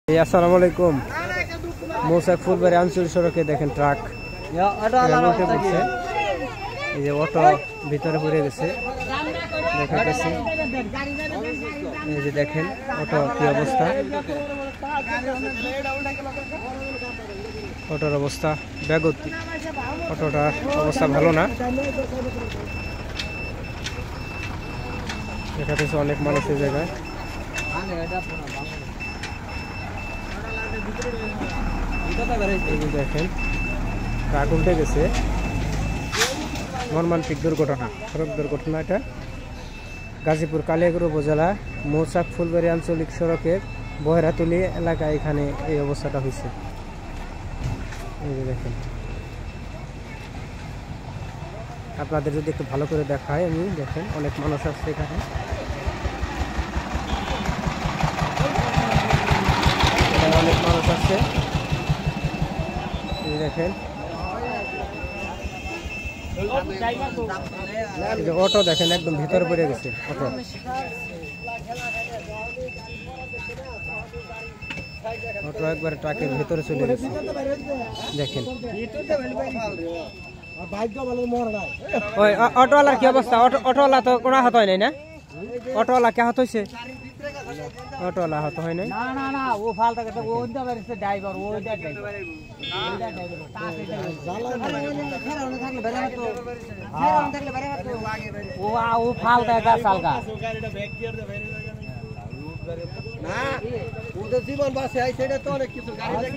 আসসালামু আলাইকুম। মৌচাক ফুলবাড়ি আঞ্চলিক সড়কে দেখেন ট্রাক উল্টে পড়ছে। এই যে অটো ভিতরে পড়ে গেছে দেখাইতেছি। এই যে দেখেন অটো কি অবস্থা, অটোর অবস্থা ব্যাগতি, অটোটার অবস্থা ভালো না। দেখাতেছে অনেক মানুষের জায়গায়। দেখেন ট্রাক উল্টে গেছে, মর্মান্তিক দুর্ঘটনা, সড়ক দুর্ঘটনা। এটা গাজীপুর কালিয়াগঞ্জ উপজেলা মৌচাক ফুলবাড়ি আঞ্চলিক সড়কের বহেরাতুলি এলাকায় এখানে এই অবস্থাটা হয়েছে। এই যে দেখেন, আপনাদের যদি একটু ভালো করে দেখায় আমি, দেখেন অনেক মানুষ আসছে এখানে। অনেক মানুষ আসছে দেখেন। অটো দেখেন একদম ভিতরে পড়ে গেছে। অটো একবারে ট্রাকের ভিতরে চলে গেছে দেখেন। ওই অটোওয়ালার কি অবস্থা? অটোওয়ালা তো কোনো আহত হয় নাই না? অটোওয়ালা কে আহত হয়েছে? অটোওয়ালা আহত হয় নাই। জীবন বাসে আইছে, এটা তো অনেক কিছু গাড়ি